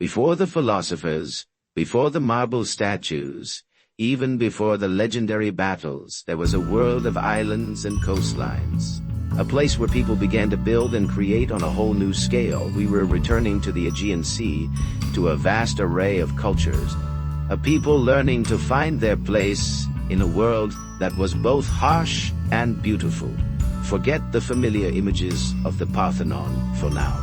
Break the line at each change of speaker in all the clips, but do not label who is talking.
Before the philosophers, before the marble statues, even before the legendary battles, there was a world of islands and coastlines. A place where people began to build and create on a whole new scale. We were returning to the Aegean Sea, to a vast array of cultures. A people learning to find their place in a world that was both harsh and beautiful. Forget the familiar images of the Parthenon for now.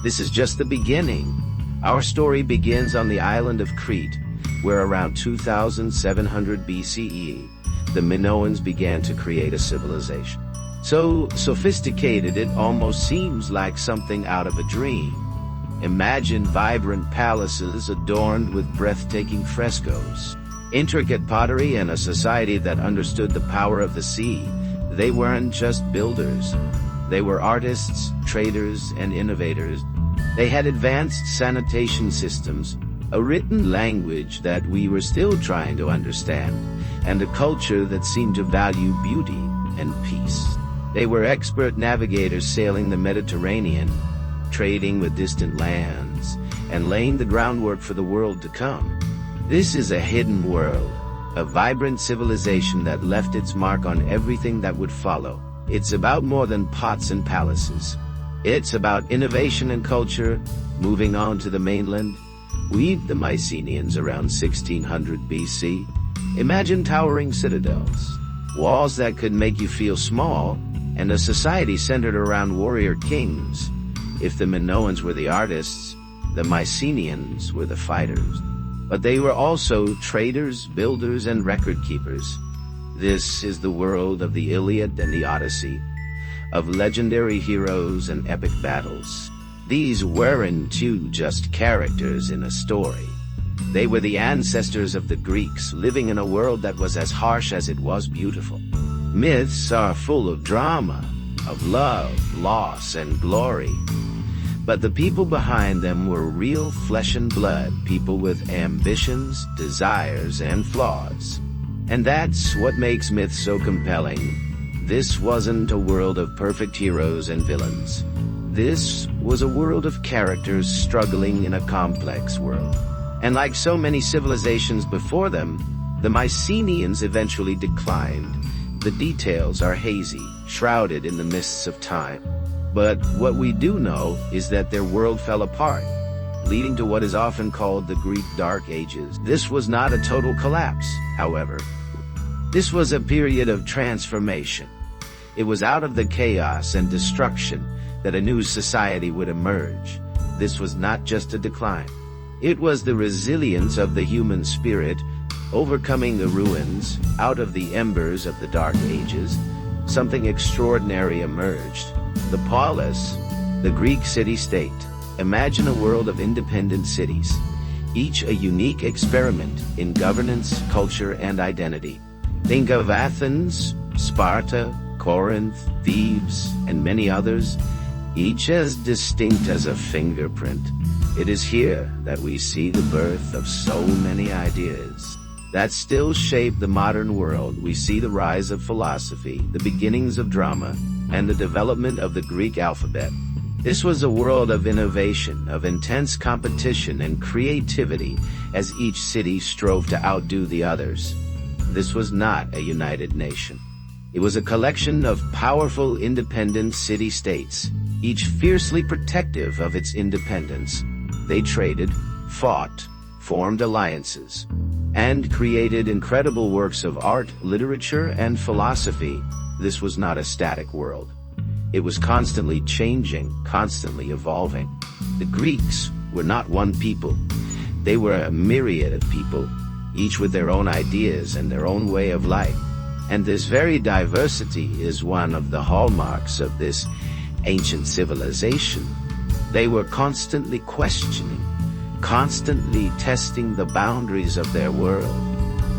This is just the beginning. Our story begins on the island of Crete, where around 2700 BCE, the Minoans began to create a civilization. So sophisticated it almost seems like something out of a dream. Imagine vibrant palaces adorned with breathtaking frescoes, intricate pottery, and a society that understood the power of the sea. They weren't just builders. They were artists, traders, and innovators. They had advanced sanitation systems, a written language that we were still trying to understand, and a culture that seemed to value beauty and peace. They were expert navigators sailing the Mediterranean, trading with distant lands, and laying the groundwork for the world to come. This is a hidden world, a vibrant civilization that left its mark on everything that would follow. It's about more than pots and palaces. It's about innovation and culture. Moving on to the mainland, we've the Mycenaeans around 1600 BC. Imagine towering citadels, walls that could make you feel small, and a society centered around warrior kings. If the Minoans were the artists, the Mycenaeans were the fighters. But they were also traders, builders, and record keepers. This is the world of the Iliad and the Odyssey, of legendary heroes and epic battles. These weren't just characters in a story. They were the ancestors of the Greeks, living in a world that was as harsh as it was beautiful. Myths are full of drama, of love, loss, and glory. But the people behind them were real flesh and blood, people with ambitions, desires, and flaws. And that's what makes myths so compelling. This wasn't a world of perfect heroes and villains. This was a world of characters struggling in a complex world. And like so many civilizations before them, the Mycenaeans eventually declined. The details are hazy, shrouded in the mists of time. But what we do know is that their world fell apart, leading to what is often called the Greek Dark Ages. This was not a total collapse, however. This was a period of transformation. It was out of the chaos and destruction that a new society would emerge. This was not just a decline. It was the resilience of the human spirit, overcoming the ruins. Out of the embers of the Dark Ages, something extraordinary emerged. The polis, the Greek city-state. Imagine a world of independent cities, each a unique experiment in governance, culture, and identity. Think of Athens, Sparta, Corinth, Thebes, and many others, each as distinct as a fingerprint. It is here that we see the birth of so many ideas that still shape the modern world. We see the rise of philosophy, the beginnings of drama, and the development of the Greek alphabet. This was a world of innovation, of intense competition and creativity as each city strove to outdo the others. This was not a united nation. It was a collection of powerful independent city-states, each fiercely protective of its independence. They traded, fought, formed alliances, and created incredible works of art, literature, and philosophy. This was not a static world. It was constantly changing, constantly evolving. The Greeks were not one people. They were a myriad of people, each with their own ideas and their own way of life. And this very diversity is one of the hallmarks of this ancient civilization. They were constantly questioning, constantly testing the boundaries of their world.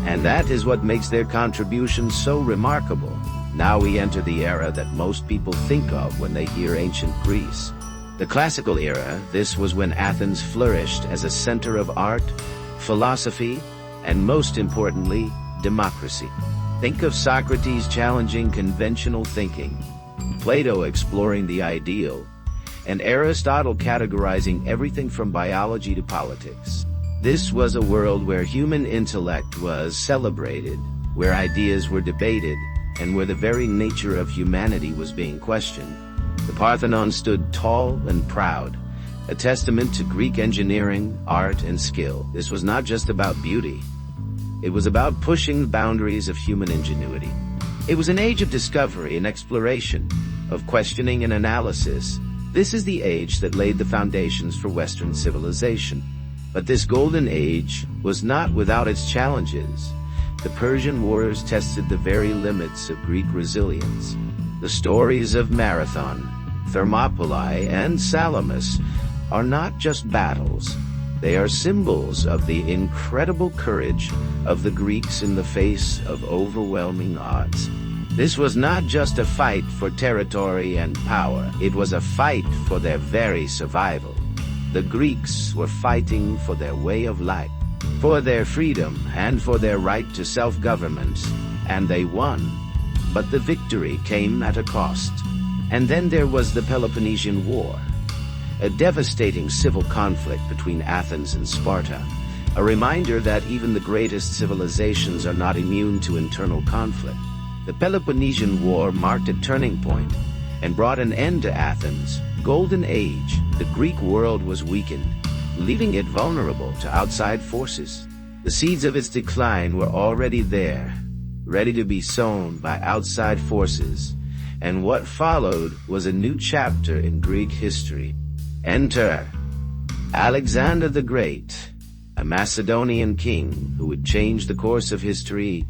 And that is what makes their contribution so remarkable. Now we enter the era that most people think of when they hear ancient Greece. The classical era. This was when Athens flourished as a center of art, philosophy, and most importantly, democracy. Think of Socrates challenging conventional thinking, Plato exploring the ideal, and Aristotle categorizing everything from biology to politics. This was a world where human intellect was celebrated, where ideas were debated, and where the very nature of humanity was being questioned. The Parthenon stood tall and proud, a testament to Greek engineering, art, and skill. This was not just about beauty. It was about pushing the boundaries of human ingenuity. It was an age of discovery and exploration, of questioning and analysis. This is the age that laid the foundations for Western civilization. But this golden age was not without its challenges. The Persian Wars tested the very limits of Greek resilience. The stories of Marathon, Thermopylae, and Salamis are not just battles. They are symbols of the incredible courage of the Greeks in the face of overwhelming odds. This was not just a fight for territory and power. It was a fight for their very survival. The Greeks were fighting for their way of life, for their freedom, and for their right to self-government, and they won. But the victory came at a cost. And then there was the Peloponnesian War, a devastating civil conflict between Athens and Sparta, a reminder that even the greatest civilizations are not immune to internal conflict. The Peloponnesian War marked a turning point and brought an end to Athens' Golden Age. The Greek world was weakened, leaving it vulnerable to outside forces. The seeds of its decline were already there, ready to be sown by outside forces, and what followed was a new chapter in Greek history. Enter Alexander the Great, a Macedonian king who would change the course of history.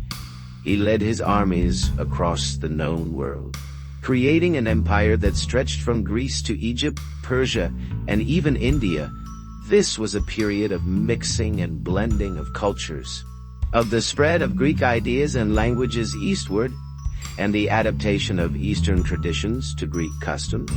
He led his armies across the known world, creating an empire that stretched from Greece to Egypt, Persia, and even India. This was a period of mixing and blending of cultures, of the spread of Greek ideas and languages eastward, and the adaptation of Eastern traditions to Greek customs.